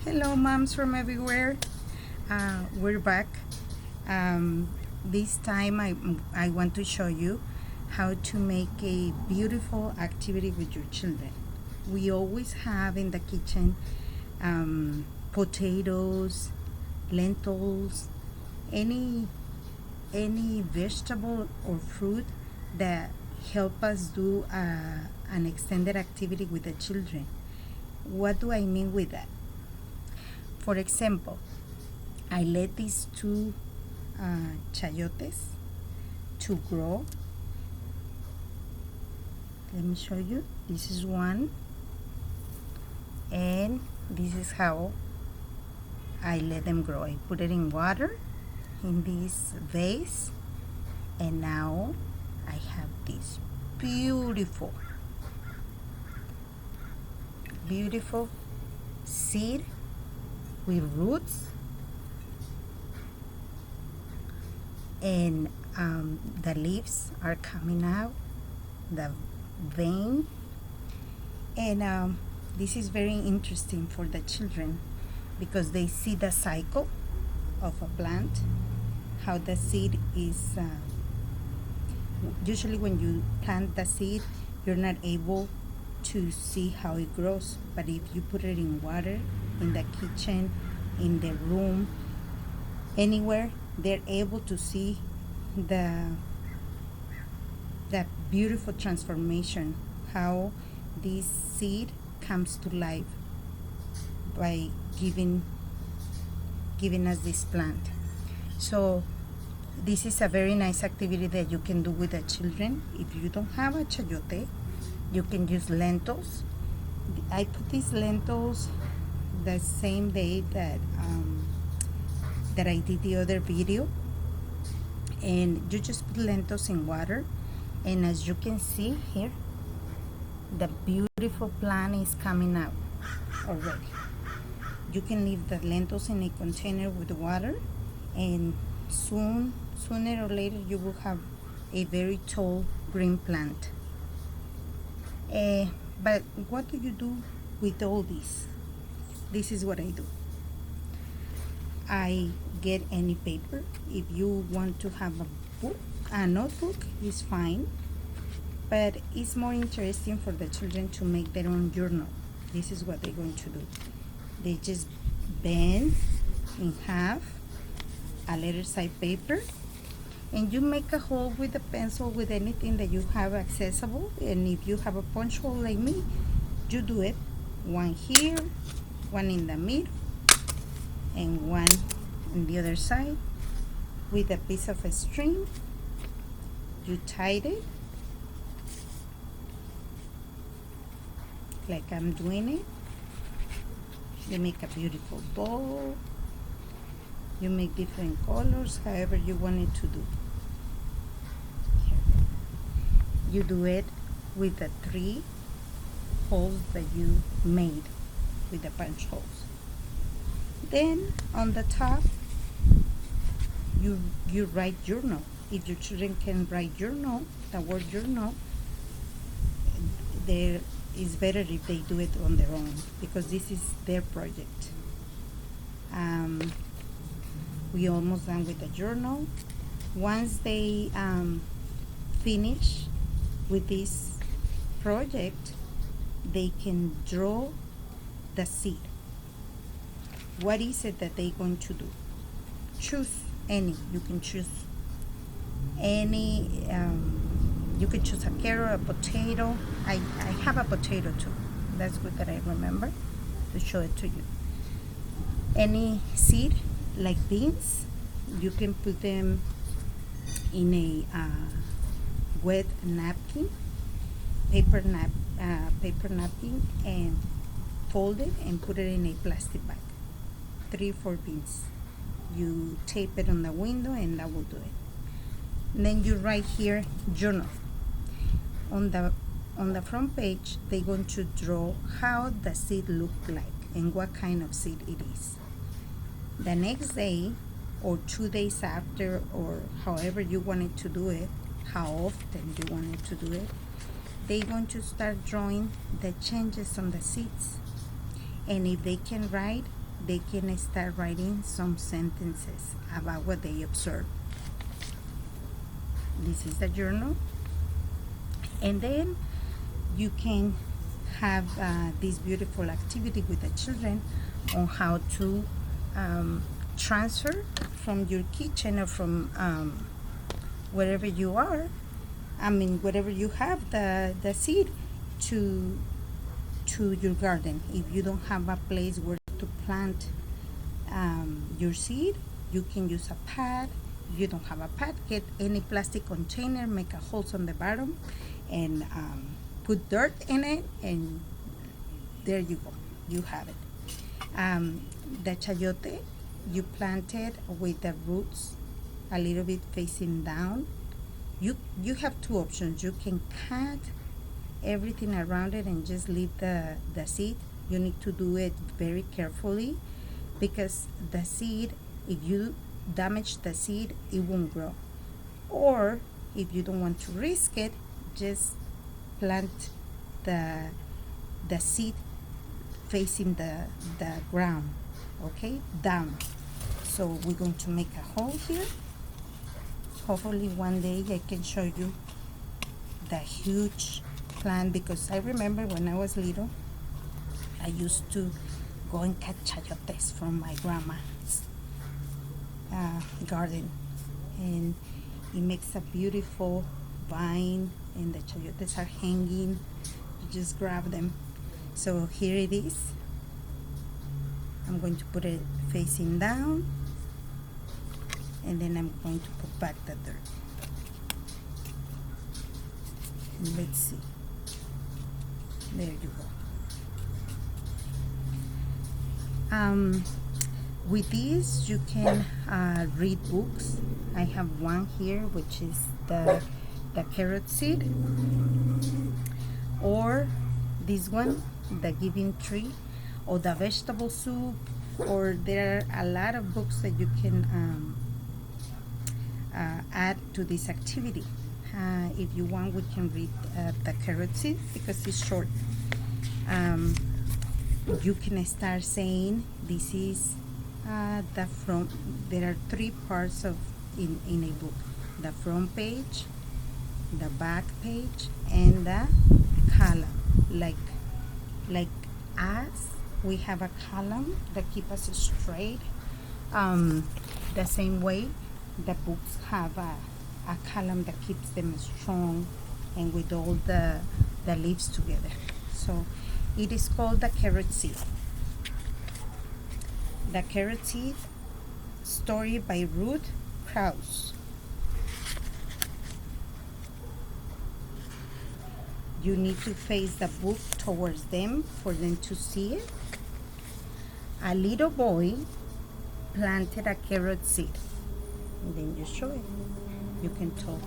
Hello, moms from everywhere. We're back. This time I want to show you how to make a beautiful activity with your children. We always have in the kitchen potatoes, lentils, any vegetable or fruit that help us do an extended activity with the children. What do I mean with that? For example, I let these two chayotes to grow. Let me show you. This is one, and this is how I let them grow. I put it in water in this vase, and now I have this beautiful seed with roots, and the leaves are coming out, the vein, and this is very interesting for the children because they see the cycle of a plant, how the seed is usually when you plant the seed you're not able to see how it grows, but if you put it in water, in the kitchen, in the room, anywhere, they're able to see the beautiful transformation, how this seed comes to life by giving us this plant. So this is a very nice activity that you can do with the children. If you don't have a chayote, you can use lentils. I put these lentils the same day that I did the other video, and you just put lentils in water, and as you can see here, the beautiful plant is coming out already. You can leave the lentils in a container with water, and sooner or later you will have a very tall green plant. But what do you do with all this? This is what I do. I get any paper. If you want to have a notebook is fine, but it's more interesting for the children to make their own journal. This is what they're going to do. They just bend in half a letter side paper, and you make a hole with a pencil with anything that you have accessible, and if you have a punch hole like me, you do it. One here, one in the middle, and one on the other side. With a piece of a string, you tie it like I'm doing it. You make a beautiful bow. You make different colors, however you want it to do. You do it with the 3 holes that you made with the punch holes. Then on the top, you write journal. If your children can write journal, the word journal, there is better if they do it on their own because this is their project. We almost done with the journal. Once they finish with this project, they can draw the seed. What is it that they're going to do? Choose any. You can choose any. You can choose a carrot, a potato. I have a potato too. That's good that I remember to show it to you. Any seed, like beans, you can put them in a wet napkin, paper napkin, and fold it and put it in a plastic bag. 3-4 beans. You tape it on the window, and that will do it. And then you write here journal. On the front page, they're going to draw how the seed looked like and what kind of seed it is. The next day or 2 days after, or however you wanted to do it, how often you wanted to do it, they're going to start drawing the changes on the seeds. And if they can write, they can start writing some sentences about what they observe. This is the journal. And then you can have this beautiful activity with the children on how to transfer from your kitchen or from wherever you are, wherever you have the seed to your garden. If you don't have a place where to plant your seed, you can use a pad. If you don't have a pad, get any plastic container, make a holes on the bottom, and put dirt in it, and there you go, you have it. The chayote, you plant it with the roots a little bit facing down. You have two options. You can cut everything around it and just leave the seed. You need to do it very carefully, because the seed, if you damage the seed, it won't grow. Or if you don't want to risk it, just plant the seed facing the ground, okay, down. So we're going to make a hole here. Hopefully one day I can show you the huge plant, because I remember when I was little, I used to go and cut chayotes from my grandma's garden, and it makes a beautiful vine, and the chayotes are hanging. You just grab them. So here it is. I'm going to put it facing down, and then I'm going to put back the dirt. Let's see. There you go. With this, you can read books. I have one here, which is the carrot seed, or this one, the giving tree, or the vegetable soup, or there are a lot of books that you can add to this activity. If you want, we can read the carrot seed, because it's short. You can start saying this is the front. There are three parts in a book: the front page, the back page, and the column. Like us, we have a column that keeps us straight. The same way, the books have a column that keeps them strong and with all the leaves together. So it is called the carrot seed. The Carrot Seed, story by Ruth Krause. You need to face the book towards them for them to see it. A little boy planted a carrot seed. And then you show it. You can talk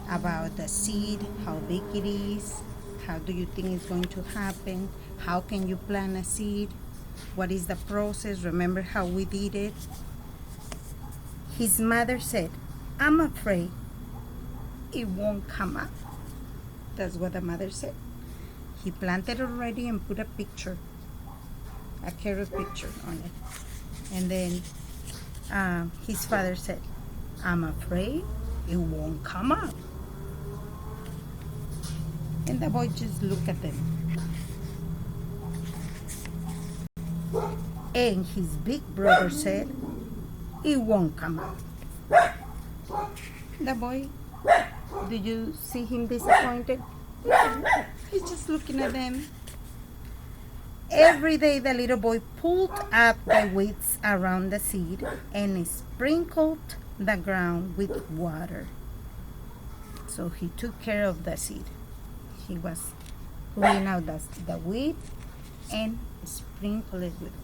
about the seed, how big it is, how do you think it's going to happen, how can you plant a seed, what is the process, remember how we did it. His mother said, "I'm afraid it won't come up." That's what the mother said. He planted already and put a picture, a carrot picture on it. And then his father said, "I'm afraid it won't come up." And the boy just looked at them. And his big brother said, "It won't come up." The boy, did you see him disappointed? He's just looking at them. Every day the little boy pulled up the weeds around the seed and sprinkled the ground with water. So he took care of the seed. He was pulling out the weed and sprinkled it with water.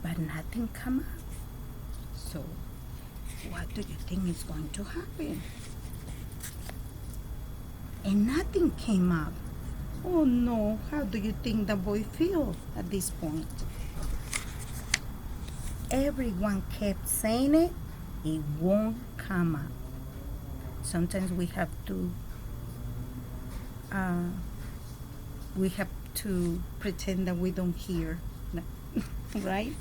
But nothing came up. So what do you think is going to happen? And nothing came up. Oh no, how do you think the boy feels at this point? Everyone kept saying it won't come up. Sometimes we have to pretend that we don't hear, right?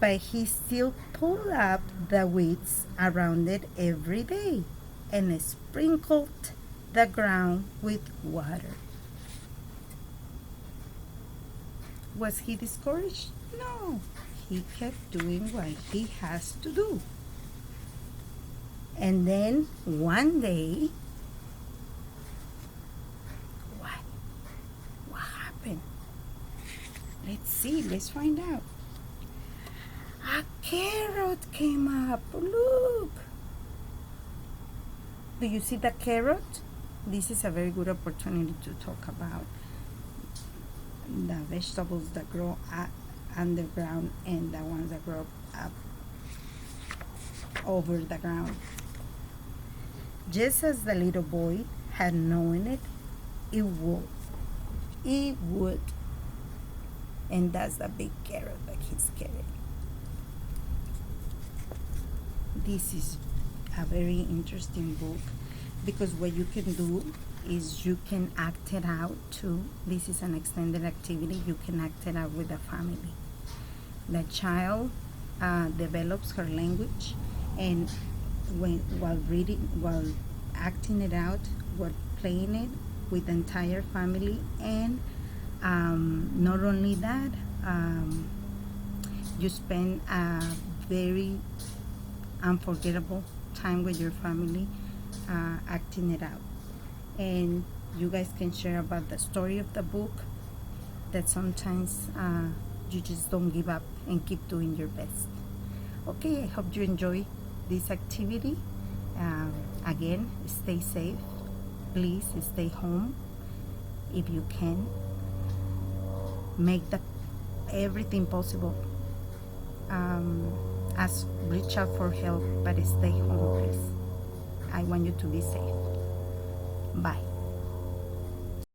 But he still pulled up the weeds around it every day and sprinkled the ground with water. Was he discouraged? No. He kept doing what he has to do. And then one day, what happened? Let's see, let's find out. A carrot came up. Look. Do you see the carrot? This is a very good opportunity to talk about the vegetables that grow underground and the ones that grow up over the ground. Just as the little boy had known it, it would. And that's the big carrot that he's carrying. This is a very interesting book because what you can do is you can act it out too. This is an extended activity. You can act it out with the family. The child develops her language, and while acting it out, while playing it with the entire family, and not only that, you spend a very unforgettable time with your family acting it out. And you guys can share about the story of the book, that sometimes you just don't give up and keep doing your best. Okay, I hope you enjoy this activity. Again, stay safe. Please stay home if you can. Make everything possible. Reach out for help, but stay home, please. I want you to be safe. Bye.